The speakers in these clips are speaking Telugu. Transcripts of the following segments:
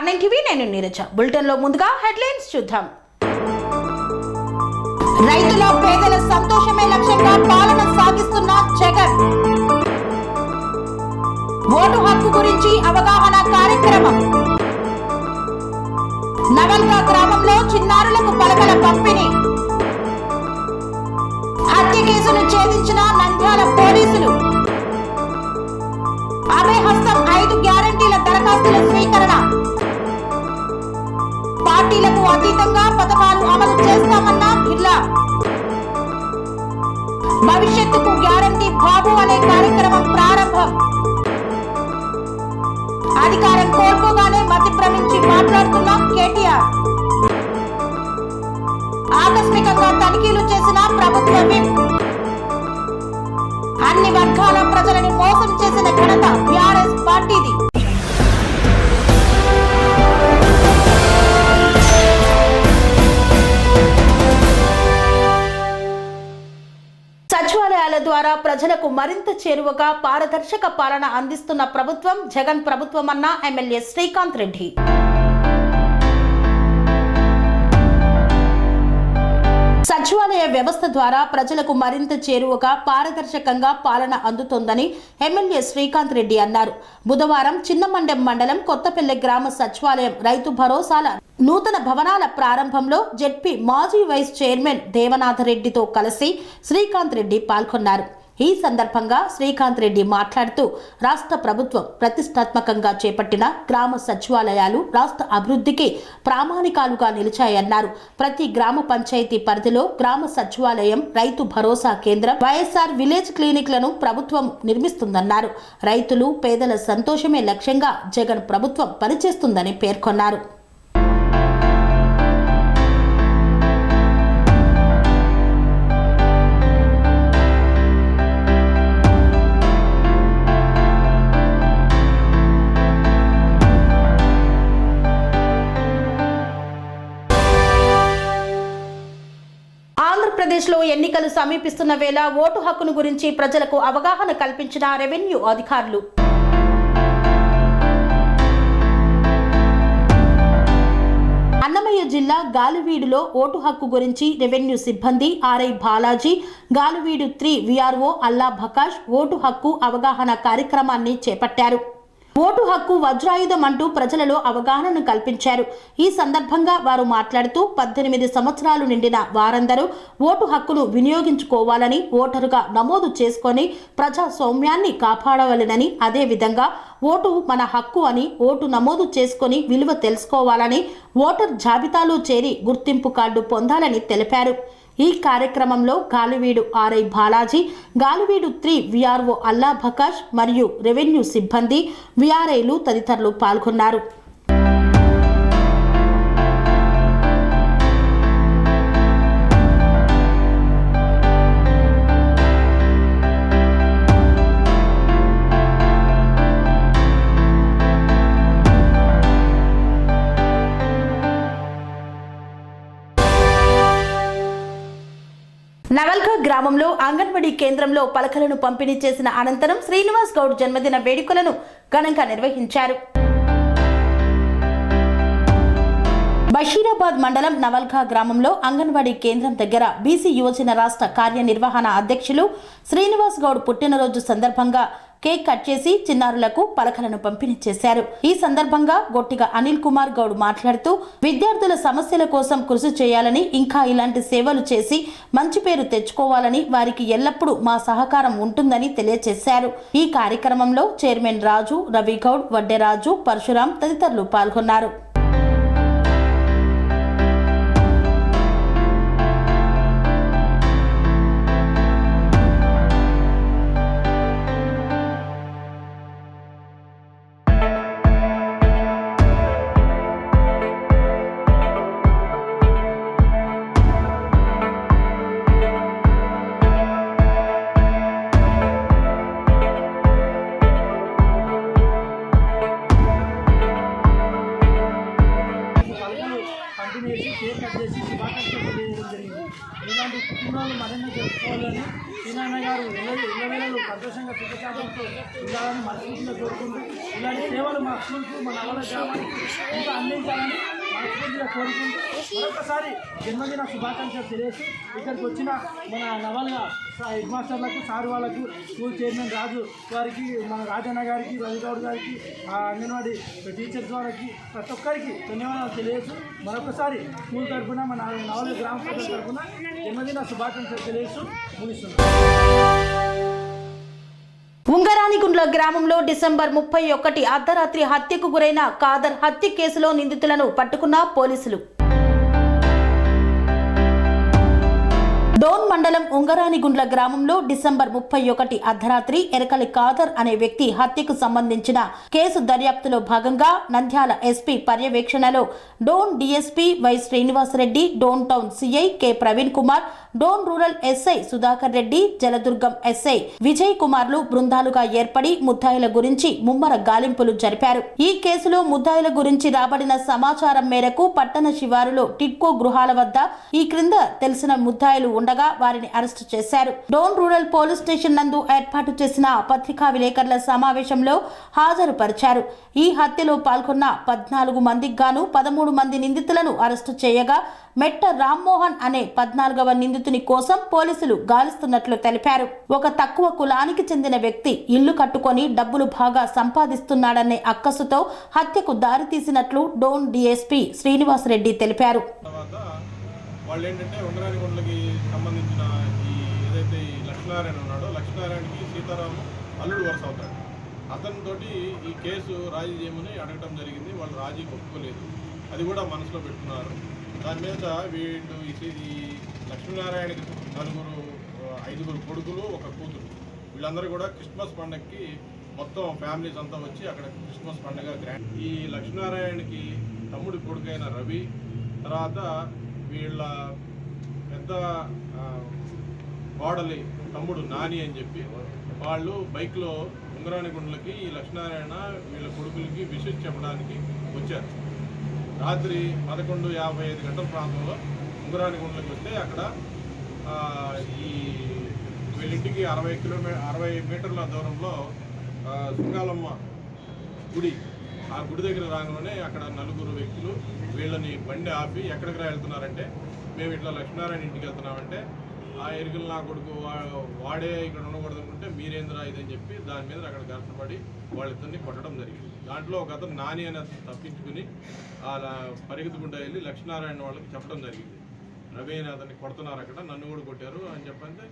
R9 టీవీ నేను నీరజ. బులెటిన్ లో ముందుగా హెడ్లైన్స్ చూద్దాం. రైతుల పేదల సంతోషమే లక్ష్యంగా పాలన సాగిస్తున్న జగన్. ఓటు హక్కు గురించి అవగాహన కార్యక్రమం. నవల్గా గ్రామంలో చిన్నారులకు పలకల పంపిణీ. హత్య కేసును ఛేదించిన నంద్యాల పోలీసులు. అభయహస్తం 5 గ్యారంటీల దరఖాస్తుల స్వీకరణ. పార్టీలకు అతీతంగా పథకాలు అమలు చేస్తామన్న బిర్లా. భవిష్యత్తుకు గ్యారంటీ బాబు అనే కార్యక్రమం ప్రారంభం. అధికారం కోల్పోగానే మతి భ్రమించి మాట్లాడుతున్న కేటీఆర్. ఆకస్మికంగా తనిఖీలు చేసిన ప్రభుత్వ విప్. అన్ని వర్గాల ప్రజలని మోసం చేసిన ఘనత టీఆర్ఎస్ పార్టీది. సచివాలయాల ద్వారా ప్రజలకు మరింత చేరువగా పారదర్శక పాలన అందిస్తున్న ప్రభుత్వం జగన్ ప్రభుత్వం అన్న ఎమ్మెల్యే శ్రీకాంత్ రెడ్డి. సచివాలయ వ్యవస్థ ద్వారా ప్రజలకు మరింత చేరువగా పారదర్శకంగా పాలన అందుతోందని ఎమ్మెల్యే శ్రీకాంత్ రెడ్డి అన్నారు. బుధవారం చిన్నమండెం మండలం కొత్తపల్లె గ్రామ సచివాలయం రైతు భరోసాల నూతన భవనాల ప్రారంభంలో జెడ్పీ మాజీ వైస్ చైర్మన్ దేవనాథరెడ్డితో కలిసి శ్రీకాంత్ రెడ్డి పాల్గొన్నారు. ఈ సందర్భంగా శ్రీకాంత్ రెడ్డి మాట్లాడుతూ రాష్ట్ర ప్రభుత్వం ప్రతిష్టాత్మకంగా చేపట్టిన గ్రామ సచివాలయాలు రాష్ట్ర అభివృద్ధికి ప్రామాణికాలుగా నిలిచాయన్నారు. ప్రతి గ్రామ పంచాయతీ పరిధిలో గ్రామ సచివాలయం, రైతు భరోసా కేంద్రం, వైఎస్ఆర్ విలేజ్ క్లినిక్లను ప్రభుత్వం నిర్మిస్తుందన్నారు. రైతులు పేదల సంతోషమే లక్ష్యంగా జగన్ ప్రభుత్వం పనిచేస్తుందని పేర్కొన్నారు. ఆంధ్రప్రదేశ్లో ఎన్నికలు సమీపిస్తున్న వేళ ఓటు హక్కును గురించి ప్రజలకు అవగాహన కల్పించిన రెవెన్యూ అధికారులు. అన్నమయ్య జిల్లా గాలివీడులో ఓటు హక్కు గురించి రెవెన్యూ సిబ్బంది ఆర్ఐ బాలాజీ, గాలివీడు 3 విఆర్ఓ అల్లా భకాష్ ఓటు హక్కు అవగాహన కార్యక్రమాన్ని చేపట్టారు. ఓటు హక్కు వజ్రాయుధం అంటూ ప్రజలలో అవగాహనను కల్పించారు. ఈ సందర్భంగా వారు మాట్లాడుతూ 18 సంవత్సరాలు నిండిన వారందరూ ఓటు హక్కును వినియోగించుకోవాలని, ఓటరుగా నమోదు చేసుకొని ప్రజాస్వామ్యాన్ని కాపాడవలెనని, అదేవిధంగా ఓటు మన హక్కు అని ఓటు నమోదు చేసుకొని విలువ తెలుసుకోవాలని, ఓటర్ జాబితాలో చేరి గుర్తింపు కార్డు పొందాలని తెలిపారు. ఈ కార్యక్రమంలో గాలివీడు ఆర్ఐ బాలాజీ, గాలివీడు 3 విఆర్ఓ అల్లా భకాష్ మరియు రెవెన్యూ సిబ్బంది, విఆర్ఐలు తదితరులు పాల్గొన్నారు. నవల్గా గ్రామంలో అంగన్వాడీ కేంద్రంలో పలకలను పంపిణీ చేసిన అనంతరం శ్రీనివాస్ గౌడ్ జన్మదిన వేడుకలను ఘనంగా నిర్వహించారు. బషీరాబాద్ మండలం నవల్గా గ్రామంలో అంగన్వాడీ కేంద్రం దగ్గర బీసీ యువజన రాష్ట్ర కార్యనిర్వహణ అధ్యక్షులు శ్రీనివాస్ గౌడ్ పుట్టినరోజు సందర్భంగా కేక్ కట్ చేసి చిన్నారులకు పలకలను పంపిణీ చేశారు. ఈ సందర్భంగా గొట్టిగా అనిల్ కుమార్ గౌడ్ మాట్లాడుతూ విద్యార్థుల సమస్యల కోసం కృషి చేయాలని, ఇంకా ఇలాంటి సేవలు చేసి మంచి పేరు తెచ్చుకోవాలని, వారికి ఎల్లప్పుడూ మా సహకారం ఉంటుందని తెలియజేశారు. ఈ కార్యక్రమంలో చైర్మన్ రాజు, రవిగౌడ్, వడ్డెరాజు, పరశురాం తదితరులు పాల్గొన్నారు. ఇలాంటి పుట్టినరోజు మరిన్ని జరుపుకోవాలని సీనన్న గారు ఇళ్ళవేళలు సంతోషంగా సుఖశాతంతో ఉండాలని మనస్ఫూర్తిగా కోరుకుంటూ ఇలాంటి సేవలు మా స్కూల్కు మన నవల గ్రామానికి ఇంకా అందించాలని మనస్ఫూర్తిగా కోరుకుంటూ మరొకసారి జన్మదిన శుభాకాంక్షలు తెలియజేస్తూ ఇక్కడికి వచ్చిన మన నవల హెడ్ మాస్టర్లకు సార్ వాళ్ళకు స్కూల్ చైర్మన్ రాజు గారికి మన రాజన్న గారికి రవిగౌడ్ గారికి అంగన్వాడీ టీచర్స్ వాళ్ళకి ప్రతి ఒక్కరికి ధన్యవాదాలు తెలియజేస్తూ మరొకసారి స్కూల్ తరఫున మన నవల గ్రామ ప్రజల తరఫున జన్మదిన శుభాకాంక్షలు తెలియజేస్తూ ముగిస్తున్నాం. ఉంగరానిగుండ్ల గ్రామంలో డిసెంబర్ 31 అర్ధరాత్రి హత్యకు గురైన కాదర్ హత్య కేసులో నిందితులను పట్టుకున్న పోలీసులు. డోన్ మండలం ఉంగరానిగుండ్ల గ్రామంలో డిసెంబర్ 31 అర్ధరాత్రి ఎరకలి కాదర్ అనే వ్యక్తి హత్యకు సంబంధించిన కేసు దర్యాప్తులో భాగంగా నంద్యాల ఎస్పీ పర్యవేక్షణలో Dhone DSP Y Srinivasareddy, Dhone town CI K Praveen Kumar, Dhone rural SI Sudhakar Reddy, Jaladurgam SI Vijay కుమార్లు బృందాలుగా ఏర్పడి ముద్దాయిల గురించి ముమ్మర గాలింపులు జరిపారు. ఈ కేసులో ముద్దాయిల గురించి రాబడిన సమాచారం మేరకు పట్టణ శివారులో టిడ్కో గృహాల వద్ద ఈ క్రింద తెలిసిన ముద్దాయిలు ఉండగా వారిని అరెస్టు చేశారు. డోన్ రూరల్ పోలీస్ స్టేషన్ నందు ఏర్పాటు చేసిన పత్రికా విలేకరుల సమావేశంలో హాజరుపరిచారు. ఈ హత్యలో పాల్గొన్న 14 మందికి గాను 13 మంది నిందితులను అరెస్టు చేయగా మెట్ట రామ్మోహన్ అనే 14వ నిందితుని కోసం పోలీసులు గాలిస్తున్నట్లు తెలిపారు. ఒక తక్కువ కులానికి చెందిన వ్యక్తి ఇల్లు కట్టుకొని డబ్బులు బాగా సంపాదిస్తున్నాడనే అక్కసుతో హత్యకు దారితీసినట్లు డోన్ డీఎస్పీ శ్రీనివాసరెడ్డి తెలిపారు. వాళ్ళు ఏంటంటే ఉంగరానిగుండ్లకి సంబంధించిన ఈ ఏదైతే ఈ లక్ష్మీనారాయణ ఉన్నాడో, లక్ష్మీనారాయణకి సీతారాం అల్లుడు వరుస అవుతాడు. అతనితోటి ఈ కేసు రాజీ చేయమని అడగడం జరిగింది. వాళ్ళు రాజీ ఒప్పుకోలేదు, అది కూడా మనసులో పెట్టుకున్నారు. దాని మీద వీళ్ళు ఈ లక్ష్మీనారాయణకి 5 కొడుకులు, 1 కూతురు, వీళ్ళందరూ కూడా క్రిస్మస్ పండగకి మొత్తం ఫ్యామిలీస్ అంతా వచ్చి అక్కడ క్రిస్మస్ పండుగ గ్రాండ్. ఈ లక్ష్మీనారాయణకి తమ్ముడి కొడుకైన రవి, తర్వాత వీళ్ళ పెద్ద కోడలి తమ్ముడు నాని అని చెప్పి వాళ్ళు బైక్లో ఉంగరానిగుండ్లకి ఈ లక్ష్మీనారాయణ వీళ్ళ కొడుకులకి విషయం చెప్పడానికి వచ్చారు. రాత్రి 11:55 గంటల ప్రాంతంలో ఉంగరానిగుండ్లకి వస్తే అక్కడ ఈ వీళ్ళింటికి 60 మీటర్ల దూరంలో సుంగాలమ్మ గుడి, ఆ గుడి దగ్గర రాగానే అక్కడ 4 వ్యక్తులు వీళ్ళని బండి ఆపి ఎక్కడికి వెళ్తున్నారంటే, మేము ఇట్లా లక్ష్మీనారాయణ ఇంటికి వెళ్తున్నామంటే, ఆ ఎరుకలు నా కొడుకు వాడే ఇక్కడ ఉండకూడదు అనుకుంటే మీరేంద్రా ఇదని చెప్పి దాని మీద అక్కడ కష్టపడి వాళ్ళిద్దరిని కొట్టడం జరిగింది. దాంట్లో ఒక అతను నాని అని తప్పించుకుని అలా పరిగెత్తుకుంటూ వెళ్ళి లక్ష్మీనారాయణ వాళ్ళకి చెప్పడం జరిగింది, రవి అని అతన్ని కొడుతున్నారు, అక్కడ నన్ను కూడా కొట్టారు అని చెప్పంటే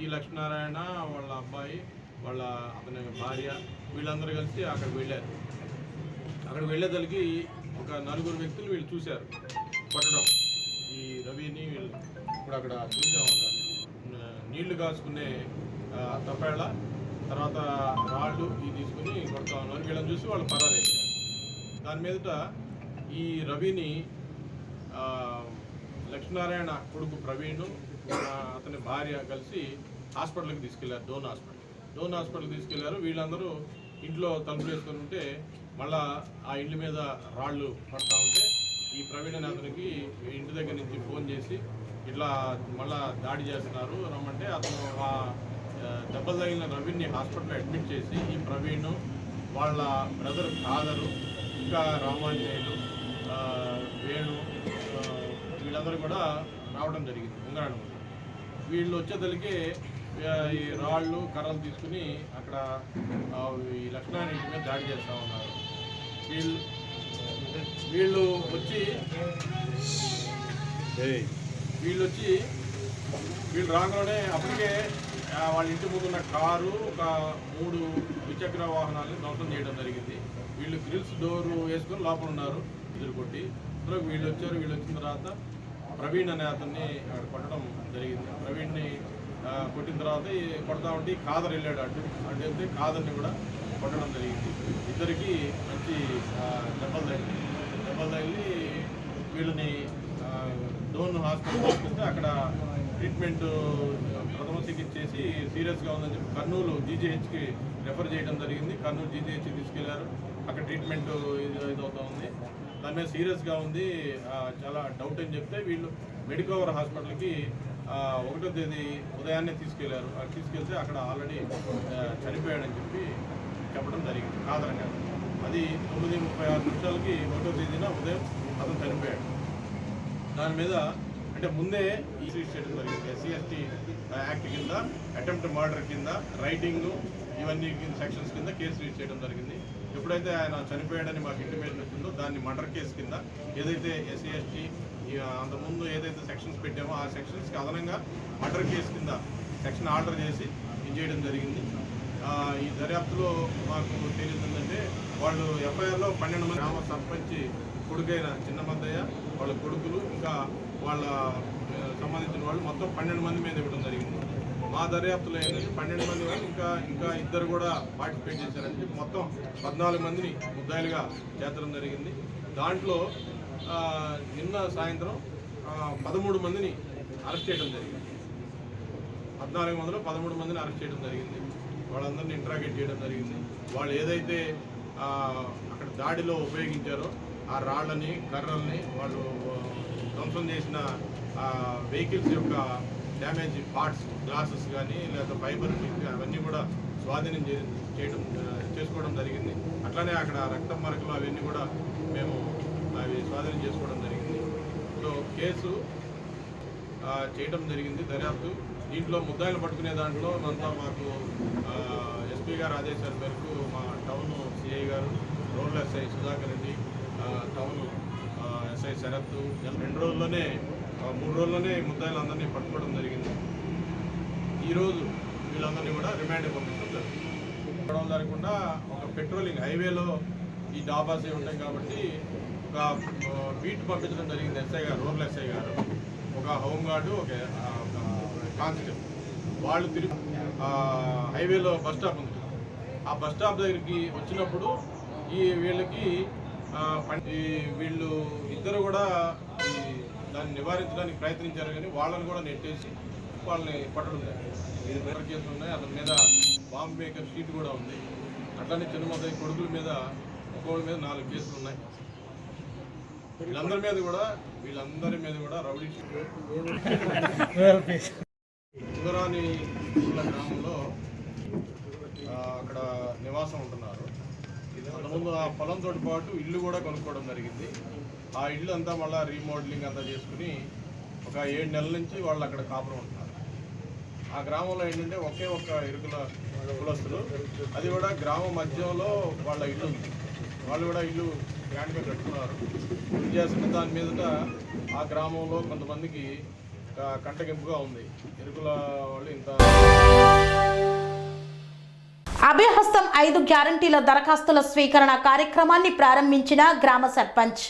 ఈ లక్ష్మీనారాయణ వాళ్ళ అబ్బాయి వాళ్ళ అతని భార్య వీళ్ళందరూ కలిసి అక్కడికి వెళ్ళారు. అక్కడికి వెళ్ళేదలికి ఒక 4 వ్యక్తులు వీళ్ళు చూశారు కొట్టడం ఈ రవిని. వీళ్ళు ఇప్పుడు అక్కడ చూసాం, నీళ్లు కాసుకునే తప్పేళ్ళ తర్వాత రాళ్ళు ఇవి తీసుకుని కొడతా ఉన్నారు. వీళ్ళని చూసి వాళ్ళు పరారైపోయారు. దాని మీదట ఈ రవిని లక్ష్మీనారాయణ కొడుకు ప్రవీణ్, అతని భార్య కలిసి హాస్పిటల్కి తీసుకెళ్లారు. డోన్ హాస్పిటల్కి తీసుకెళ్లారు. వీళ్ళందరూ ఇంట్లో తలుపులు వేసుకొని ఉంటే మళ్ళా ఆ ఇంటి మీద రాళ్ళు పడతా ఉంటే ఈ ప్రవీణ్ అనే అతనికి ఇంటి దగ్గర నుంచి ఫోన్ చేసి ఇట్లా మళ్ళా దాడి చేస్తున్నారు రమ్మంటే అతను ఆ దెబ్బలు తగిలిన రవిని హాస్పిటల్లో అడ్మిట్ చేసి ఈ ప్రవీణ్ వాళ్ళ బ్రదర్ కాదరు, ఇంకా రామాంజనేయులు, వేణు వీళ్ళందరూ కూడా రావడం జరిగింది ఉంగరాడు. వీళ్ళు వచ్చేదలికే ఈ రాళ్ళు కర్రలు తీసుకుని అక్కడ ఈ లక్ష్మీనారాయణ ఇంటి మీద దాడి చేస్తూ ఉన్నారు. వీళ్ళు రాగానే అప్పటికే వాళ్ళ ఇంటి ముందున్న కారు, ఒక 3 ద్విచక్ర వాహనాలని ధ్వంసం చేయడం జరిగింది. వీళ్ళు గ్రిల్స్ డోర్ వేసుకొని లోపల ఉన్నారు ఎదురు కొట్టి. వీళ్ళు వచ్చారు. వీళ్ళు వచ్చిన తర్వాత ప్రవీణ్ అనే అతన్ని అక్కడ కొట్టడం జరిగింది. ప్రవీణ్ని కొట్టిన తర్వాత కొడతా ఉంటే కాదర్ వెళ్ళాడు అటు వెళ్తే కాదర్ని కూడా కొట్టడం జరిగింది. ఇద్దరికి మంచి దెబ్బలు తగిలి వీళ్ళని డోన్ హాస్పిటల్ తీసుకెళ్తే అక్కడ ట్రీట్మెంట్ ప్రథమ చికిత్స చేసి సీరియస్గా ఉందని చెప్పి కర్నూలు జీజీహెచ్కి రెఫర్ చేయడం జరిగింది. కర్నూలు జీజీహెచ్కి తీసుకెళ్లారు. అక్కడ ట్రీట్మెంట్ ఇదవుతూ ఉంది. దాని మీద సీరియస్గా ఉంది, చాలా డౌట్ అని చెప్తే వీళ్ళు మెడికవర్ హాస్పిటల్కి 1వ తేదీ ఉదయాన్నే తీసుకెళ్లారు. తీసుకెళ్తే అక్కడ ఆల్రెడీ చనిపోయాడని చెప్పడం జరిగింది కాదరంగా. అది 9:36 1వ తేదీన ఉదయం అతను చనిపోయాడు. దాని మీద అంటే ముందే రిజిస్టర్ చేయడం జరిగింది. SC/ST యాక్ట్ కింద అటెంప్ట్ మర్డర్ కింద రైటింగ్ ఇవన్నీ సెక్షన్స్ కింద కేసు రిజిస్టర్ చేయడం జరిగింది. ఎప్పుడైతే ఆయన చనిపోయాడని మాకు ఇంటిమేషన్ వచ్చిందో దాన్ని మర్డర్ కేసు కింద ఏదైతే SC/ST అంతకుముందు ఏదైతే సెక్షన్స్ పెట్టామో ఆ సెక్షన్స్కి అదనంగా మర్డర్ కేసు కింద సెక్షన్ ఆర్డర్ చేసి చేయడం జరిగింది. ఈ దర్యాప్తులో మాకు తెలియదు వాళ్ళు FIRలో 12 మంది గ్రామ సర్పంచ్ కొడుకైన చిన్నమద్దయ్య వాళ్ళ కొడుకులు ఇంకా వాళ్ళ సంబంధించిన వాళ్ళు మొత్తం 12 మంది మీద ఇవ్వడం జరిగింది. మా దర్యాప్తులో ఏంటంటే 12 మంది వాళ్ళు ఇంకా ఇద్దరు కూడా పార్టిసిపేట్ చేశారని చెప్పి మొత్తం 14 మందిని ముద్దాయిలుగా చేర్చడం జరిగింది. దాంట్లో నిన్న సాయంత్రం 13 మందిని అరెస్ట్ చేయడం జరిగింది. 14 మందిలో 13 మందిని అరెస్ట్ చేయడం జరిగింది. వాళ్ళందరినీ ఇంట్రాగేట్ చేయడం జరిగింది. వాళ్ళు ఏదైతే అక్కడ దాడిలో ఉపయోగించారో ఆ రాళ్ళని కర్రల్ని వాళ్ళు ధ్వంసం చేసిన వెహికల్స్ యొక్క డ్యామేజ్ పార్ట్స్ గ్లాసెస్ కానీ లేదా ఫైబర్ అవన్నీ కూడా స్వాధీనం చేసుకోవడం జరిగింది. అట్లానే అక్కడ రక్తం మరకలు అవన్నీ కూడా మేము అవి స్వాధీనం చేసుకోవడం జరిగింది. సో కేసు చేయడం జరిగింది దర్యాప్తు. దీంట్లో ముద్దాయిలు పట్టుకునే దాంట్లో అంతా మాకు SP గారు ఆదేశాల మేరకు మా టౌన్ CI గారు, rural SI Sudhakar Reddy, town SI Sharath 2 రోజుల్లోనే 3 రోజుల్లోనే ముద్దాయిలందరినీ పట్టుకోవడం జరిగింది. ఈరోజు వీళ్ళందరినీ కూడా రిమాండ్కి పంపించడం జరిగింది. జరగకుండా ఒక పెట్రోలింగ్ హైవేలో ఈ డాబాస్ ఉంటాయి కాబట్టి ఒక బీట్ పంపించడం జరిగింది. SI గారు, రూరల్ SI గారు, ఒక హోంగార్డు, ఒక కానిస్టేబుల్ వాళ్ళు తిరిగి హైవేలో బస్ స్టాప్ ఉంది. ఆ బస్ స్టాప్ దగ్గరికి వచ్చినప్పుడు వీళ్ళు ఇద్దరు కూడా దాన్ని నివారించడానికి ప్రయత్నించారు కానీ వాళ్ళని కూడా నెట్టేసి వాళ్ళని పట్టడం జరిగింది. 5 కేసులు ఉన్నాయి. అతని మీద బాంబ్ మేకర్ షీట్ కూడా ఉంది. అట్లానే చిన్నమద్దయ్య కొడుకుల మీద ఒక్కొక్కరి మీద 4 కేసులు ఉన్నాయి. వీళ్ళందరి మీద కూడా రౌడీ ఉంగరాని గ్రామంలో అక్కడ నివాసం ఉంటున్నారు. అంతకుముందు ఆ పొలంతో పాటు ఇల్లు కూడా కొనుక్కోవడం జరిగింది. ఆ ఇల్లు అంతా మళ్ళీ రీమోడలింగ్ అంతా చేసుకుని ఒక 7 నెలల నుంచి వాళ్ళు అక్కడ కాపురం ఉంటున్నారు. ఆ గ్రామంలో ఏంటంటే ఒకే ఒక్క ఇరుకుల కులస్తులు, అది కూడా గ్రామం మధ్యలో వాళ్ళ ఇల్లు ఉంది. వాళ్ళు కూడా ఇల్లు గ్రాండ్గా కట్టుకున్నారు. ఇది చేస్తున్న దాని మీద ఆ గ్రామంలో కొంతమందికి కంటగింపుగా ఉంది. ఇరుకుల వాళ్ళు ఇంత అభయహస్తం 5 గ్యారంటీల దరఖాస్తుల స్వీకరణ కార్యక్రమాన్ని ప్రారంభించిన గ్రామ సర్పంచ్.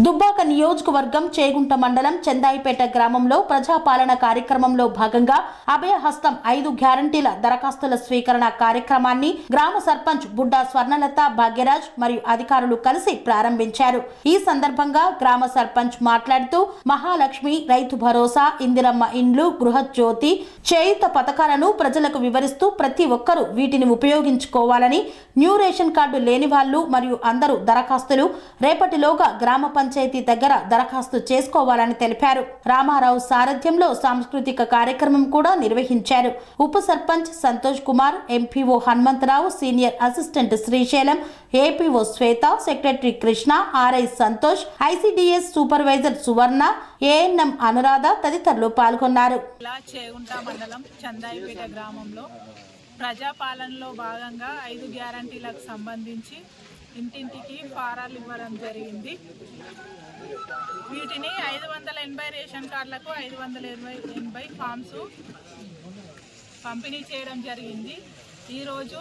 దుబ్బాక నియోజకవర్గం చేగుంట మండలం చందాయిపేట గ్రామంలో ప్రజాపాలన కార్యక్రమంలో భాగంగా అభయహస్తం 5 గ్యారంటీల దరఖాస్తుల స్వీకరణ కార్యక్రమాన్ని గ్రామ సర్పంచ్ బుడ్డా స్వర్ణలత, భాగ్యరాజ్ మరియు అధికారులు కలిసి ప్రారంభించారు. ఈ సందర్భంగా గ్రామ సర్పంచ్ మాట్లాడుతూ మహాలక్ష్మి, రైతు భరోసా, ఇందిరమ్మ ఇండ్లు, గృహజ్యోతి, చేయుత పథకాలను ప్రజలకు వివరిస్తూ ప్రతి ఒక్కరూ వీటిని ఉపయోగించుకోవాలని, న్యూ రేషన్ కార్డు లేని వాళ్ళు మరియు అందరూ దరఖాస్తులు రేపటిలోగా గ్రామ పంచాయతీ దగ్గర దరఖాస్తు చేసుకోవాలని తెలిపారు. రామారావు సారథ్యంలో సాంస్కృతిక కార్యక్రమం కూడా నిర్వహించారు. ఉప sarpanch Santosh Kumar, MPO Hanumantharao, senior assistant Srisailam, APO Swetha, secretary Krishna, RI Santosh, ICDS supervisor Suvarna, ANM Anuradha తదితరులు పాల్గొన్నారు. చేగుంట మండలం చందాయిపేట గ్రామంలో ప్రజాపాలనలో భాగంగా 5 గ్యారంటీలకు సంబంధించి ఇంటింటికి ఫారాలు ఇవ్వడం జరిగింది. వీటిని 580 రేషన్ కార్డులకు 580 ఫామ్స్ పంపిణీ చేయడం జరిగింది. ఈరోజు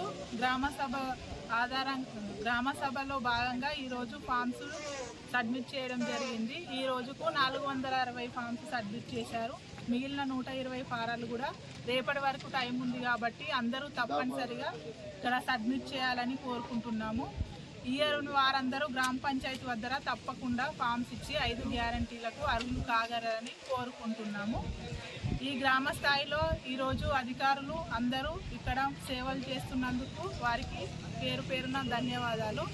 గ్రామ సభలో భాగంగా ఈరోజు ఫామ్స్ సబ్మిట్ చేయడం జరిగింది. ఈ రోజుకు 460 ఫామ్స్ సబ్మిట్ చేశారు. మిగిలిన 120 ఫారాలు కూడా రేపటి వరకు టైం ఉంది కాబట్టి అందరూ తప్పనిసరిగా ఇక్కడ సబ్మిట్ చేయాలని కోరుకుంటున్నాము. ఇయర్ వారందరూ గ్రామ పంచాయతీ వద్ద తప్పకుండా ఫామ్స్ ఇచ్చి 5 గ్యారంటీలకు అర్హులు కాగలరని కోరుకుంటున్నాము. ఈ గ్రామ స్థాయిలో ఈరోజు అధికారులు అందరూ ఇక్కడ సేవలు చేస్తున్నందుకు వారికి పేరు పేరున ధన్యవాదాలు.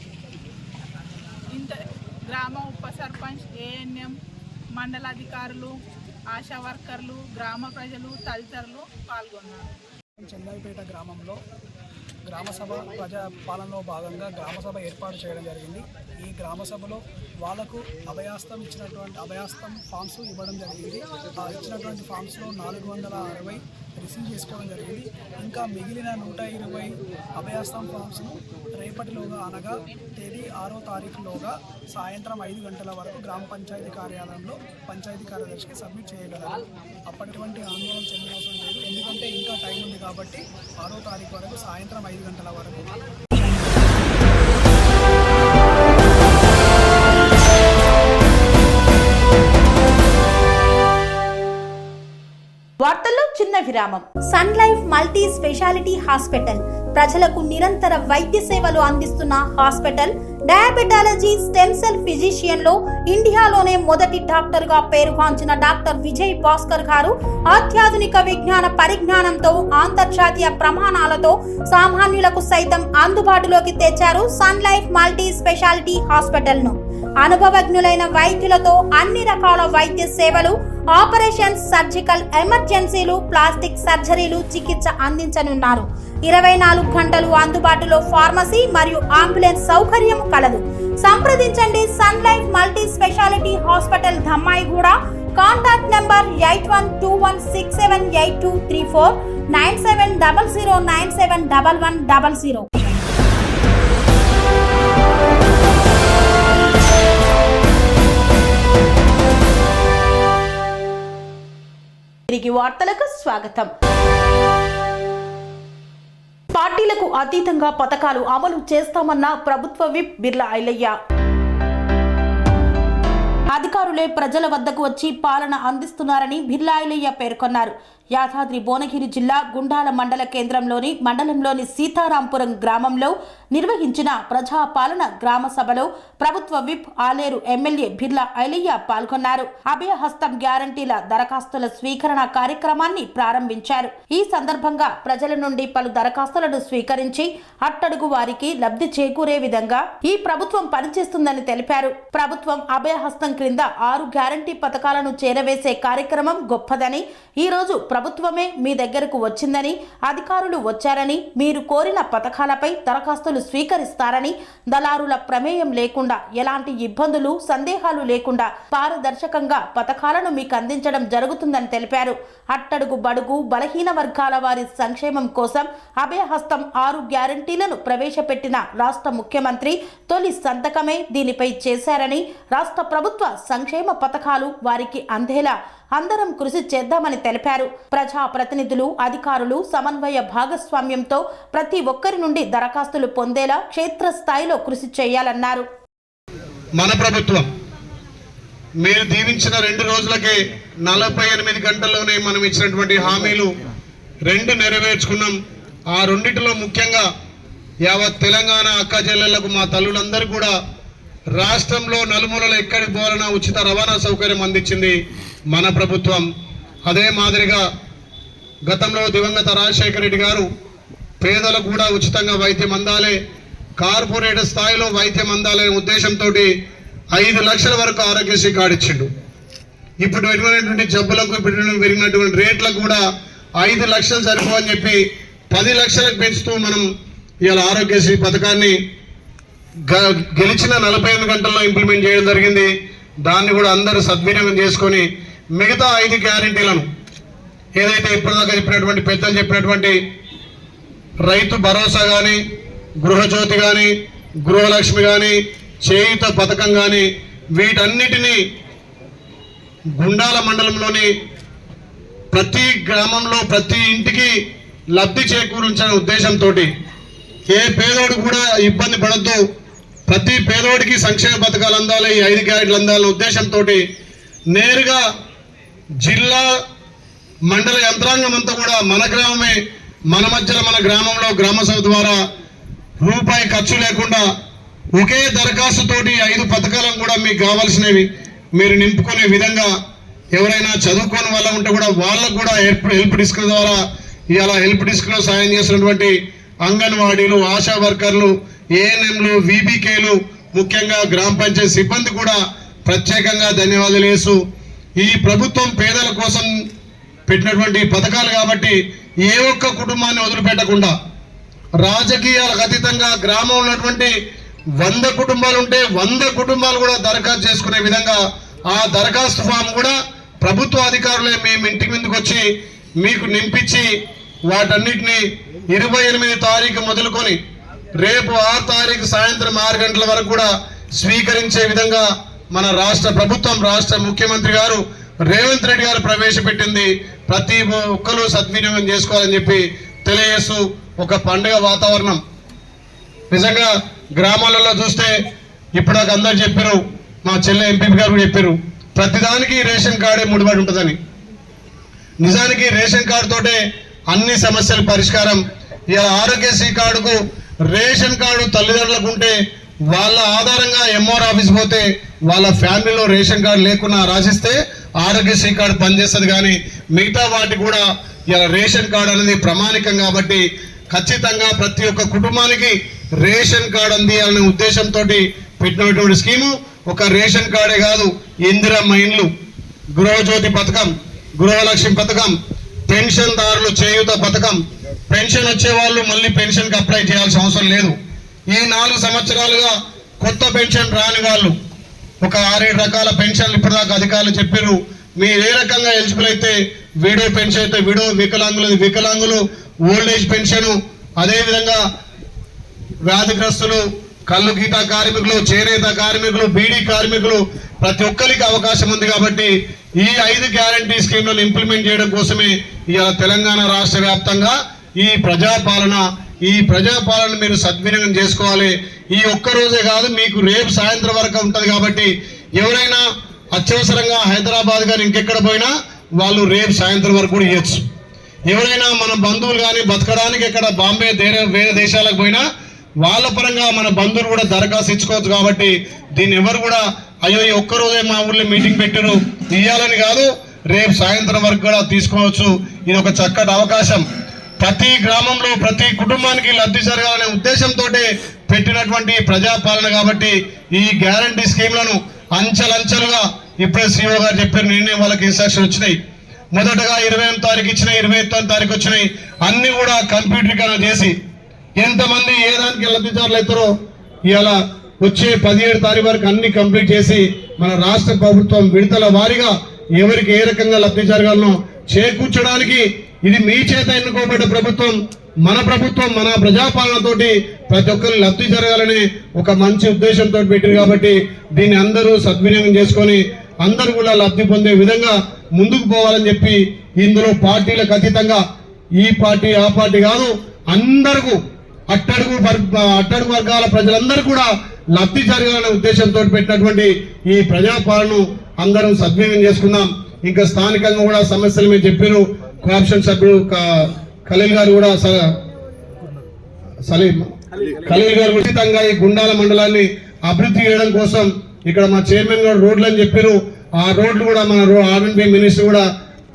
గ్రామ ఉప సర్పంచ్, ANM మండల అధికారులు, ఆశా వర్కర్లు, గ్రామ ప్రజలు తదితరులు పాల్గొన్నారు. చందాయిపేట గ్రామంలో గ్రామసభ ప్రజా పాలనలో భాగంగా గ్రామసభ ఏర్పాటు చేయడం జరిగింది. ఈ గ్రామసభలో వాళ్ళకు అభయాస్తం ఫామ్స్ ఇవ్వడం జరిగింది. ఇచ్చినటువంటి ఫామ్స్లో 460 రిసీవ్ చేసుకోవడం జరిగింది. ఇంకా మిగిలిన 120 అభయాస్తం ఫామ్స్ను రేపటిలోగా అనగా తేదీ 6వ తారీఖులోగా సాయంత్రం 5 గంటల వరకు గ్రామ పంచాయతీ కార్యాలయంలో పంచాయతీ కార్యదర్శికి సబ్మిట్ చేయగలరు. అప్పటిటువంటి ఆందోళన చెందిన అవసరం లేదు, ఎందుకంటే ఇంకా టైం ఉంది కాబట్టి 6వ తారీఖు వరకు సాయంత్రం 5 గంటల వరకు. వార్తల్లో చిన్న విరామం. Sun Life multi speciality hospital ప్రజలకు నిరంతర వైద్య సేవలు అందిస్తున్న hospital. Diabetology, stem cell physician లో ఇండియాలోనే మొదటి డాక్టర్ గా పేరుగాంచిన డాక్టర్ విజయ్ భాస్కర్ గారు అత్యాధునిక విజ్ఞాన పరిజ్ఞానంతో అంతర్జాతీయ ప్రమాణాలతో సామాన్యులకు సైతం అందుబాటులోకి తెచ్చారు Sun Life multi speciality hospital ను. అనుభవజ్ఞులైన వైద్యులతో అన్ని రకాల వైద్య సేవలు, ఆపరేషన్స్, సర్జికల్ ఎమర్జెన్సీలు, ప్లాస్టిక్ సర్జరీలు, చికిత్స అందించనున్నారు. 24 గంటలు అందుబాటులో ఫార్మసీ మరియు అంబులెన్స్ సౌకర్యం కలదు. సంప్రదించండి Sun Life multi speciality hospital, Dhammaiguda. Contact number 8121678234, 9700971100. తిరిగి వార్తలకు స్వాగతం. పార్టీలకు అతీతంగా పథకాలు అమలు చేస్తామన్న ప్రభుత్వ విప్ బిర్లా ఐలయ్య. అధికారులే ప్రజల వద్దకు వచ్చి పాలన అందిస్తున్నారని బిర్లా ఐలయ్య పేర్కొన్నారు. యాదాద్రి భువనగిరి జిల్లా గుండాల మండల కేంద్రంలోని మండలంలోని సీతారాంపురం గ్రామంలో నిర్వహించిన ప్రజాపాలన గ్రామ సభలో ప్రభుత్వ విప్ ఆలేరు ఎమ్మెల్యే బిర్లా ఐలయ్య పాల్గొన్నారు. అభయహస్తం గ్యారంటీల దరఖాస్తుల స్వీకరణ కార్యక్రమాన్ని ప్రారంభించారు. ఈ సందర్భంగా ప్రజల నుండి పలు దరఖాస్తులను స్వీకరించి అట్టడుగు వారికి లబ్ధి చేకూరే విధంగా ఈ ప్రభుత్వం పనిచేస్తుందని తెలిపారు. ప్రభుత్వం అభయహస్తం క్రింద 6 గ్యారంటీ పథకాలను చేరవేసే కార్యక్రమం గొప్పదని, ఈ రోజు ప్రభుత్వమే మీ దగ్గరకు వచ్చిందని, అధికారులు వచ్చారని, మీరు కోరిన పథకాలపై దరఖాస్తులు స్వీకరిస్తారని, దళారుల ప్రమేయం లేకుండా, ఎలాంటి ఇబ్బందులు, సందేహాలు లేకుండా పారదర్శకంగా పథకాలను మీకు అందించడం జరుగుతుందని తెలిపారు. అట్టడుగు బడుగు బలహీన వర్గాల వారి సంక్షేమం కోసం అభయహస్తం 6 గ్యారంటీలను ప్రవేశపెట్టిన రాష్ట్ర ముఖ్యమంత్రి తొలి సంతకమే దీనిపై చేశారని, రాష్ట్ర ప్రభుత్వ సంక్షేమ పథకాలు వారికి అందేలా అందరం కృషి చేద్దామని తెలిపారు. ప్రజా ప్రతినిధులు, అధికారులు సమన్వయ భాగస్వామ్యంతో ప్రతి ఒక్కరి నుండి దరఖాస్తులు పొందేలా క్షేత్రస్థాయిలో కృషి చేయాలన్నారు. మన ప్రభుత్వం మీరు దీవించిన 2 రోజులకే 48 గంటల్లోనే మనం ఇచ్చినటువంటి హామీలు 2 నెరవేర్చుకున్నాం. ఆ రెండిటిలో ముఖ్యంగా యావత్ తెలంగాణ అక్క చెల్లెళ్లకు, మా తల్లులందరూ కూడా రాష్ట్రంలో నలుమూలలో ఎక్కడికి పోవాలన్నా ఉచిత రవాణా సౌకర్యం అందించింది మన ప్రభుత్వం. అదే మాదిరిగా గతంలో దివంగత రాజశేఖర రెడ్డి గారు పేదలకు కూడా ఉచితంగా వైద్యం అందాలి, కార్పొరేట్ స్థాయిలో వైద్యం అందాలనే ఉద్దేశంతో 5 లక్షల వరకు ఆరోగ్యశ్రీ కార్డు ఇచ్చిండు. ఇప్పుడు పెరిగినటువంటి జబ్బులకు, ఇప్పుడు పెరిగినటువంటి రేట్లకు కూడా 5 లక్షలు సరిపోని చెప్పి 10 లక్షలకు పెంచుతూ మనం ఇవాళ ఆరోగ్యశ్రీ పథకాన్ని గెలిచిన 48 గంటల్లో ఇంప్లిమెంట్ చేయడం జరిగింది. దాన్ని కూడా అందరూ సద్వినియోగం చేసుకొని మిగతా 5 గ్యారెంటీలను ఏదైతే ఇప్పటిదాకా చెప్పినటువంటి పెద్దలు చెప్పినటువంటి రైతు భరోసా కానీ, గృహజ్యోతి కానీ, గృహలక్ష్మి కానీ, చేయుత పథకం కానీ, వీటన్నిటినీ గుండాల మండలంలోని ప్రతి గ్రామంలో ప్రతి ఇంటికి లబ్ధి చేకూరించిన ఉద్దేశంతో ఏ పేదోడు కూడా ఇబ్బంది పడద్దు, ప్రతి పేదోడికి సంక్షేమ పథకాలు అందాలి, ఈ 5 గ్యారెంటీలు అందాలనే ఉద్దేశంతో నేరుగా జిల్లా మండల యంత్రాంగం అంతా కూడా మన గ్రామమే, మన మధ్యలో మన గ్రామంలో గ్రామసభ ద్వారా రూపాయి ఖర్చు లేకుండా ఒకే దరఖాస్తుతోటి 5 పథకాలను కూడా మీకు కావాల్సినవి మీరు నింపుకునే విధంగా, ఎవరైనా చదువుకోని వాళ్ళ ఉంటే కూడా వాళ్ళకు కూడా హెల్ప్ డెస్క్ ద్వారా ఇలా హెల్ప్ డెస్క్లో సాయం చేసినటువంటి అంగన్వాడీలు, ఆశా వర్కర్లు, ఏఎన్ఎంలు, వీబీకేలు, ముఖ్యంగా గ్రామ పంచాయతీ సిబ్బంది కూడా ప్రత్యేకంగా ధన్యవాదాలు వేస్తూ ఈ ప్రభుత్వం పేదల కోసం పెట్టినటువంటి పథకాలు కాబట్టి ఏ ఒక్క కుటుంబాన్ని వదిలిపెట్టకుండా రాజకీయాలకు అతీతంగా గ్రామం ఉన్నటువంటి 100 కుటుంబాలు ఉంటే 100 కుటుంబాలు కూడా దరఖాస్తు చేసుకునే విధంగా ఆ దరఖాస్తు ఫామ్ కూడా ప్రభుత్వ అధికారులే మేము ఇంటి ముందుకు వచ్చి మీకు నింపించి వాటన్నిటిని 28 తారీఖు మొదలుకొని రేపు 6 తారీఖు సాయంత్రం 6 గంటల వరకు కూడా స్వీకరించే విధంగా మన రాష్ట్ర ప్రభుత్వం రాష్ట్ర ముఖ్యమంత్రి గారు రేవంత్ రెడ్డి గారు ప్రవేశపెట్టింది. ప్రతి ఒక్కరూ సద్వినియోగం చేసుకోవాలని చెప్పి తెలియజేస్తూ ఒక పండుగ వాతావరణం నిజంగా గ్రామాలలో చూస్తే ఇప్పటిదాకా అందరు చెప్పారు, మా చెల్లె ఎంపీ గారు చెప్పారు, ప్రతిదానికి రేషన్ కార్డే ముడిపడి ఉంటుందని. నిజానికి రేషన్ కార్డు తోటే అన్ని సమస్యల పరిష్కారం. ఇలా ఆరోగ్యశ్రీ కార్డుకు రేషన్ కార్డు తల్లిదండ్రులకు ఉంటే వాళ్ళ ఆధారంగా ఎంఆర్ ఆఫీస్ పోతే వాళ్ళ ఫ్యామిలీలో రేషన్ కార్డు లేకున్నా రాసిస్తే ఆరోగ్యశ్రీ కార్డు పనిచేస్తుంది. కానీ మిగతా వాటి కూడా ఇలా రేషన్ కార్డు అనేది ప్రామాణికం కాబట్టి ఖచ్చితంగా ప్రతి ఒక్క కుటుంబానికి రేషన్ కార్డు అందియాలనే ఉద్దేశంతో పెట్టినటువంటి స్కీము ఒక రేషన్ కార్డే కాదు, ఇందిరమ్మ ఇండ్లు, గృహజ్యోతి పథకం, గృహలక్ష్మి పథకం, పెన్షన్ దారులు చేయూత పథకం, పెన్షన్ వచ్చే వాళ్ళు మళ్ళీ పెన్షన్కి అప్లై చేయాల్సిన అవసరం లేదు. ఈ 4 సంవత్సరాలుగా కొత్త పెన్షన్ రాని వాళ్ళు ఒక 6-7 రకాల పెన్షన్లు ఇప్పటిదాకా అధికారులు చెప్పారు. మీరు ఏ రకంగా ఎలిజిబుల్ అయితే విడో పెన్షన్ అయితే విడో, వికలాంగులు ఓల్డ్ ఏజ్ పెన్షన్, అదేవిధంగా వ్యాధిగ్రస్తులు, కళ్ళు గీత కార్మికులు, చేనేత కార్మికులు, బీడీ కార్మికులు ప్రతి ఒక్కరికి అవకాశం ఉంది. కాబట్టి ఈ 5 గ్యారంటీ స్కీమ్లను ఇంప్లిమెంట్ చేయడం కోసమే ఇవాళ తెలంగాణ రాష్ట్ర వ్యాప్తంగా ఈ ప్రజాపాలన మీరు సద్వినియోగం చేసుకోవాలి. ఈ ఒక్క రోజే కాదు, మీకు రేపు సాయంత్రం వరకు ఉంటుంది. కాబట్టి ఎవరైనా అత్యవసరంగా హైదరాబాద్ కానీ ఇంకెక్కడ పోయినా వాళ్ళు రేపు సాయంత్రం వరకు కూడా ఇవ్వచ్చు. ఎవరైనా మన బంధువులు కానీ బతకడానికి ఎక్కడ బాంబే వేరే దేశాలకు పోయినా వాళ్ళ పరంగా మన బంధువులు కూడా దరఖాస్తు ఇచ్చుకోవచ్చు. కాబట్టి దీన్ని ఎవరు కూడా అయ్యో ఈ ఒక్కరోజే మా ఊళ్ళో మీటింగ్ పెట్టారు ఇవ్వాలని కాదు, రేపు సాయంత్రం వరకు కూడా తీసుకోవచ్చు. ఇది ఒక చక్కటి అవకాశం. ప్రతి గ్రామంలో ప్రతి కుటుంబానికి లబ్ధి జరగాలనే ఉద్దేశంతో పెట్టినటువంటి ప్రజాపాలన. కాబట్టి ఈ గ్యారంటీ స్కీమ్లను అంచెలంచెలుగా ఇప్పుడే సీఓ గారు చెప్పారు, నిన్నే వాళ్ళకి ఇన్స్ట్రక్షన్ వచ్చినాయి. మొదటగా 28వ తారీఖు ఇచ్చినాయి, 29వ తారీఖు వచ్చినాయి. అన్ని కూడా కంప్యూటరీకరణ చేసి ఎంతమంది ఏ దానికి లబ్ధిదారులు అవుతారో ఇవాళ వచ్చే 17 తారీఖు వరకు అన్ని కంప్లీట్ చేసి మన రాష్ట్ర ప్రభుత్వం విడతల వారీగా ఎవరికి ఏ రకంగా లబ్ధి జరగాలనో చేకూర్చడానికి ఇది మీ చేత ఎన్నుకోబడ్డ ప్రభుత్వం, మన ప్రజాపాలనతోటి ప్రతి ఒక్కరు లబ్ధి జరగాలని ఒక మంచి ఉద్దేశంతో పెట్టారు. కాబట్టి దీన్ని అందరూ సద్వినియోగం చేసుకొని అందరూ కూడా లబ్ధి పొందే విధంగా ముందుకు పోవాలని చెప్పి ఇందులో పార్టీలకు అతీతంగా ఈ పార్టీ ఆ పార్టీ కాదు, అందరికీ అట్టడుగు వర్గాల ప్రజలందరూ కూడా లబ్ధి జరగాలనే ఉద్దేశంతో పెట్టినటువంటి ఈ ప్రజాపాలనను అందరం సద్వినియోగం చేసుకుందాం. ఇంకా స్థానికంగా కూడా సమస్యలు మీరు చెప్పారు. కోఆప్షన్ సభ్యుడు ఖలీల్ గారు కూడా ఖలీల్ గారు ఉచితంగా ఈ గుండాల మండలాన్ని అభివృద్ధి చేయడం కోసం ఇక్కడ మా చైర్మన్ గారు రోడ్లు అని చెప్పారు. ఆ రోడ్లు కూడా మన ఆర్ఎన్బి మినిస్టర్ కూడా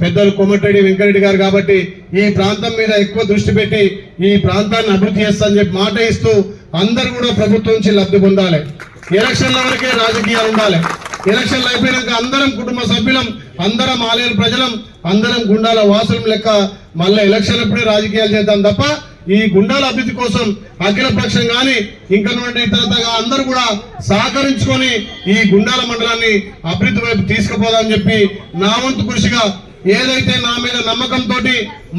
పెద్దలు కోమటిరెడ్డి వెంకరెడ్డి గారు కాబట్టి ఈ ప్రాంతం మీద ఎక్కువ దృష్టి పెట్టి ఈ ప్రాంతాన్ని అభివృద్ధి చేస్తానని చెప్పి మాట ఇస్తూ అందరూ కూడా ప్రభుత్వం నుంచి లబ్ధి పొందాలి. ఎలక్షన్ల వరకే రాజకీయాలు ఉండాలి. ఎలక్షన్లు అయిపోయినాక అందరం కుటుంబ సభ్యులం, అందరం ఆలయాల ప్రజలం, అందరం గుండాల వాసులం లెక్క మళ్ళీ ఎలక్షన్ అప్పుడే రాజకీయాలు చేద్దాం తప్ప ఈ గుండాల అభివృద్ధి కోసం అఖిల పక్షం కానీ ఇంకా ఇతరతగా అందరూ కూడా సహకరించుకొని ఈ గుండాల మండలాన్ని అభివృద్ధి వైపు తీసుకుపోదామని చెప్పి నా వంతు కృషిగా ఏదైతే నా మీద నమ్మకంతో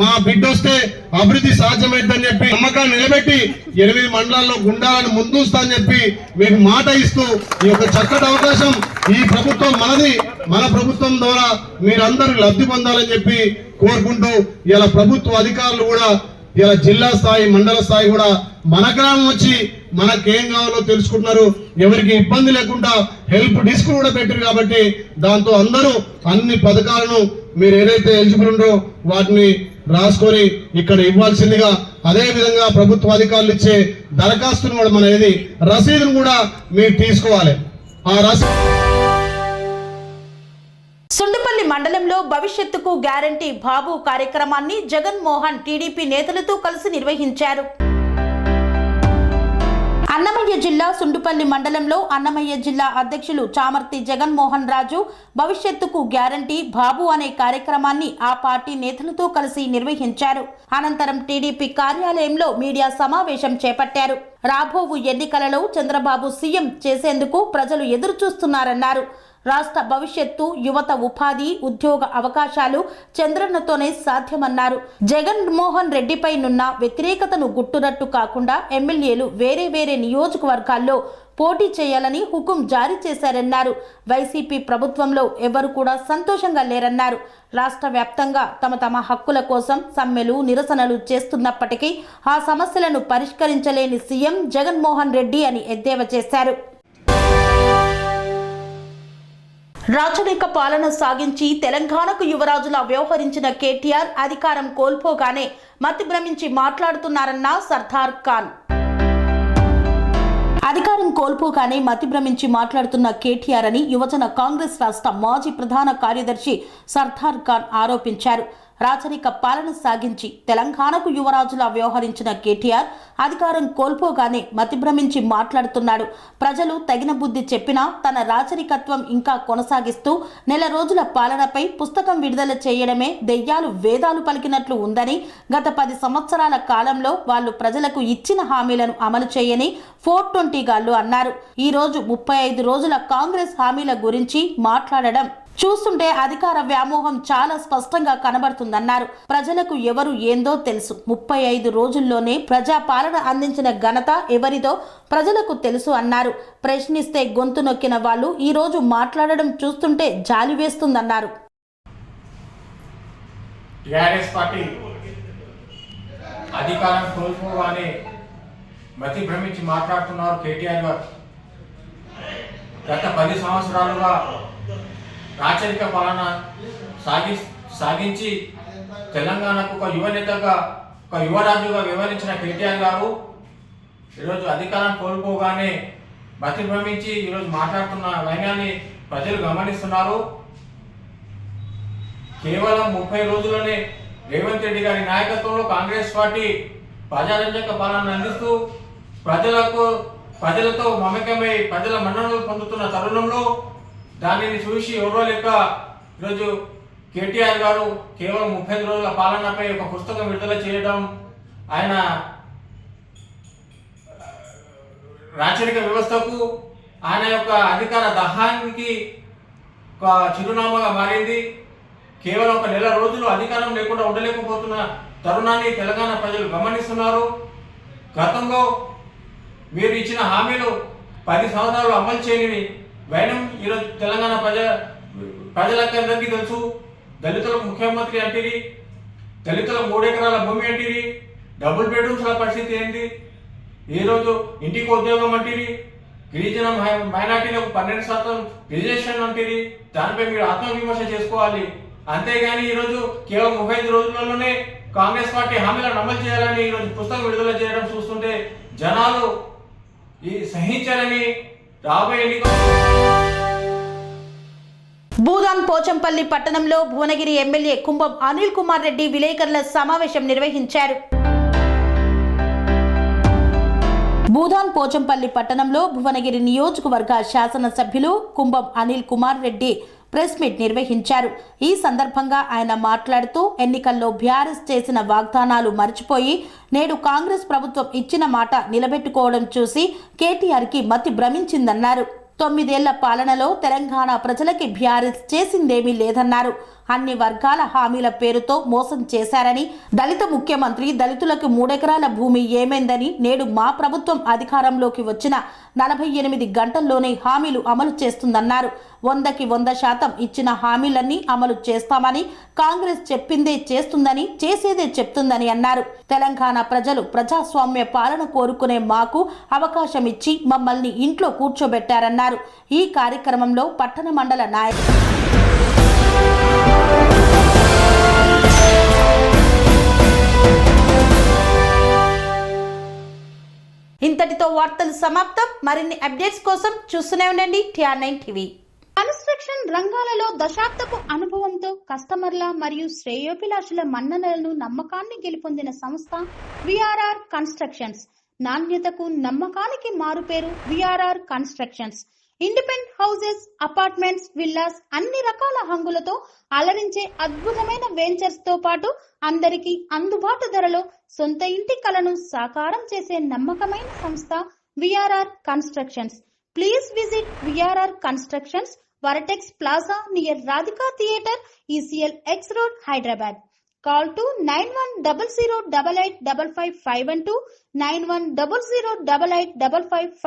మా బిడ్డ వస్తే అభివృద్ధి సాధ్యమైందని చెప్పి నమ్మకాన్ని నిలబెట్టి 8 మండలాల్లో గుండాలను ముందుస్తా అని చెప్పి మీకు మాట ఇస్తూ ఈ యొక్క చక్కటి అవకాశం ఈ ప్రభుత్వం మనది, మన ప్రభుత్వం ద్వారా మీరందరూ లబ్ధి పొందాలని చెప్పి కోరుకుంటూ ఇలా ప్రభుత్వ అధికారులు కూడా ఇలా జిల్లా స్థాయి మండల స్థాయి కూడా మన గ్రామం వచ్చి మనకేం కావాలో తెలుసుకుంటున్నారు. ఎవరికి ఇబ్బంది లేకుండా హెల్ప్ డిస్క్ కూడా పెట్టారు. కాబట్టి దాంతో అందరూ అన్ని పథకాలను మీరు ఏదైతే ఎలిజిబుల్ ఉండో వాటిని రాసుకొని ఇక్కడ ఇవ్వాల్సిందిగా, అదే విధంగా ప్రభుత్వ అధికారులు ఇచ్చే దరఖాస్తును కూడా మన రసీదును కూడా మీరు తీసుకోవాలి. ఆ రసీదు సుండుపల్లి మండలంలో భవిష్యత్తుకు గ్యారంటీ బాబు కార్యక్రమాన్ని జగన్మోహన్ టీడీపీ నేతలతో కలిసి నిర్వహించారు. అన్నమయ్య జిల్లా సుండుపల్లి మండలంలో అన్నమయ్య జిల్లా అధ్యక్షులు చామర్తి జగన్మోహన్ రాజు భవిష్యత్తుకు గ్యారంటీ బాబు అనే కార్యక్రమాన్ని ఆ పార్టీ నేతలతో కలిసి నిర్వహించారు. అనంతరం టీడీపీ కార్యాలయంలో మీడియా సమావేశం చేపట్టారు. రాబోవు ఎన్నికలలో చంద్రబాబు సీఎం చేసేందుకు ప్రజలు ఎదురు చూస్తున్నారన్నారు. రాష్ట్ర భవిష్యత్తు, యువత ఉపాధి, ఉద్యోగ అవకాశాలు చంద్రన్నతోనే సాధ్యమన్నారు. జగన్మోహన్ రెడ్డిపైనున్న వ్యతిరేకతను గుట్టురట్టు కాకుండా ఎమ్మెల్యేలు వేరే వేరే నియోజకవర్గాల్లో పోటీ చేయాలని హుకుం జారీ చేశారన్నారు. వైసీపీ ప్రభుత్వంలో ఎవరు కూడా సంతోషంగా లేరన్నారు. రాష్ట్ర వ్యాప్తంగా తమ హక్కుల కోసం సమ్మెలు, నిరసనలు చేస్తున్నప్పటికీ ఆ సమస్యలను పరిష్కరించలేని సీఎం జగన్మోహన్ రెడ్డి అని ఎద్దేవా చేశారు. రాచరిక పాలన సాగించి తెలంగాణకు యువరాజులా వ్యవహరించిన కేటీఆర్ అధికారం కోల్పోగానే మతి భ్రమించి మాట్లాడుతున్నారన్న సర్దార్ ఖాన్. అధికారం కోల్పోగానే మతి భ్రమించి మాట్లాడుతున్న కేటీఆర్ అని యువజన కాంగ్రెస్ రాష్ట్ర మాజీ ప్రధాన కార్యదర్శి సర్దార్ ఖాన్ ఆరోపించారు. రాచరిక పాలన సాగించి తెలంగాణకు యువరాజులా వ్యవహరించిన కేటీఆర్ అధికారం కోల్పోగానే మతిభ్రమించి మాట్లాడుతున్నాడు. ప్రజలు తగిన బుద్ధి చెప్పినా తన రాచరికత్వం ఇంకా కొనసాగిస్తూ నెల రోజుల పాలనపై పుస్తకం విడుదల చేయడమే దెయ్యాలు వేదాలు పలికినట్లు ఉందని, గత 10 సంవత్సరాల కాలంలో వాళ్ళు ప్రజలకు ఇచ్చిన హామీలను అమలు చేయని 420 గాళ్లు అన్నారు. ఈ రోజు 35 రోజుల కాంగ్రెస్ హామీల గురించి మాట్లాడడం చూస్తుంటే అధికార వ్యామోహం చాలా స్పష్టంగా కనబడుతుందన్నారు. ప్రజలకు ఎవరు ఏందో తెలుసు. 35 రోజుల్లోనే ప్రజా పాలన అందించిన ఘనత ఎవరిదో ప్రజలకు తెలుసు అన్నారు. ప్రశ్నిస్తే గొంతు నొక్కిన వాళ్ళు ఈ రోజు మాట్లాడడం చూస్తుంటే జాలి వేస్తుందన్నారు. టీఆర్ఎస్ పార్టీ అధికారం కోల్పోగానే మతి భ్రమించి మాట్లాడుతున్నారు కేటీఆర్ గారు. గత 10 సంవత్సరాలుగా రాచరిక పాలన సాగించి తెలంగాణకు ఒక యువనేతగా, ఒక యువరాజుగా వ్యవహరించిన కేటీఆర్ గారు ఈరోజు అధికారం కోల్పోగానే మతి భ్రమించి ఈరోజు మాట్లాడుతున్న వైనాన్ని ప్రజలు గమనిస్తున్నారు. కేవలం 30 రోజుల్లోనే రేవంత్ రెడ్డి గారి నాయకత్వంలో కాంగ్రెస్ పార్టీ ప్రజారంజక పాలన అందిస్తూ ప్రజలతో మమకమై ప్రజల మన్ననలు పొందుతున్న తరుణంలో దానిని చూసి ఎవరో లెక్క ఈరోజు కేటీఆర్ గారు కేవలం 35 రోజుల పాలనపై ఒక పుస్తకం విడుదల చేయడం, ఆయన రాచరిక వ్యవస్థకు, ఆయన యొక్క అధికార దహానికి ఒక చిరునామాగా మారింది. కేవలం ఒక నెల రోజులు అధికారం లేకుండా ఉండలేకపోతున్న తరుణాన్ని తెలంగాణ ప్రజలు గమనిస్తున్నారు. గతంలో మీరు ఇచ్చిన హామీలు 10 సంవత్సరాలు అమలు చేయనివి వైనం ఈరోజు తెలంగాణ ప్రజలందరికీ తెలుసు. దళితులకు ముఖ్యమంత్రి అంటిరి, దళితులకు 3 ఎకరాల భూమి అంటిరి, డబుల్ బెడ్రూమ్స్ల పరిస్థితి ఏంటి, ఈరోజు ఇంటికి ఉద్యోగం అంటిరి, గిరిజన మైనార్టీలకు 12% రిజర్వేషన్ అంటిరి. దానిపై మీరు ఆత్మవిమర్శ చేసుకోవాలి. అంతేగాని ఈరోజు కేవలం 35 రోజులలోనే కాంగ్రెస్ పార్టీ హామీలను అమలు చేయాలని ఈరోజు పుస్తకం విడుదల చేయడం చూస్తుంటే జనాలు సహించాలని రాబోయే భూదాన్ పోచంపల్లి పట్టణంలో భువనగిరి ఎమ్మెల్యే కుంభం అనిల్ కుమార్ రెడ్డి విలేకరుల సమావేశం నిర్వహించారు. భూదాన్ పోచంపల్లి పట్టణంలో భువనగిరి నియోజకవర్గ శాసనసభ్యులు కుంభం అనిల్ కుమార్ రెడ్డి ప్రెస్ మీట్ నిర్వహించారు. ఈ సందర్భంగా ఆయన మాట్లాడుతూ ఎన్నికల్లో బీఆర్ఎస్ చేసిన వాగ్దానాలు మర్చిపోయి నేడు కాంగ్రెస్ ప్రభుత్వం ఇచ్చిన మాట నిలబెట్టుకోవడం చూసి కేటీఆర్కి మతి భ్రమించిందన్నారు. 9 ఏళ్ల పాలనలో తెలంగాణ ప్రజలకి బీఆర్ఎస్ చేసిందేమీ లేదన్నారు. అన్ని వర్గాల హామీల పేరుతో మోసం చేశారని, దళిత ముఖ్యమంత్రి, దళితులకు 3 ఎకరాల భూమి ఏమైందని, నేడు మా ప్రభుత్వం అధికారంలోకి వచ్చిన 48 గంటల్లోనే హామీలు అమలు చేస్తుందన్నారు. 100కి 100% ఇచ్చిన హామీలన్నీ అమలు చేస్తామని, కాంగ్రెస్ చెప్పిందే చేస్తుందని, చేసేదే చెప్తుందని అన్నారు. తెలంగాణ ప్రజలు ప్రజాస్వామ్య పాలన కోరుకునే మాకు అవకాశం ఇచ్చి మమ్మల్ని ఇంట్లో కూర్చోబెట్టారన్నారు. ఈ కార్యక్రమంలో పట్టణ మండల నాయకులు ఇంతటితో వార్తలు సమాప్తం. మరిన్ని అప్డేట్స్ కోసం చూస్తూనే ఉండండి TR9 టీవీ. కన్స్ట్రక్షన్ రంగాలలో దశాబ్దపు అనుభవంతో కస్టమర్ల మరియు శ్రేయోభిలాషుల మన్ననలను, నమ్మకాన్ని గెలుపొందిన సంస్థ VRR కన్స్ట్రక్షన్స్. నాణ్యతకు నమ్మకానికి మారుపేరు VRR constructions. Independent houses, apartments, villas అన్ని రకాల హంగులతో అలరించే అద్భుతమైన వెంచర్స్ తో పాటు అందరికీ అందుబాటు ధరలో సొంత ఇంటి కలను సాకారం చేసే నమ్మకమైన సంస్థ VRR constructions. Please visit VRR constructions, Varatex Plaza near Radhika Theatre, ECL X Road, Hyderabad. Call to 9100885552, 9100885552.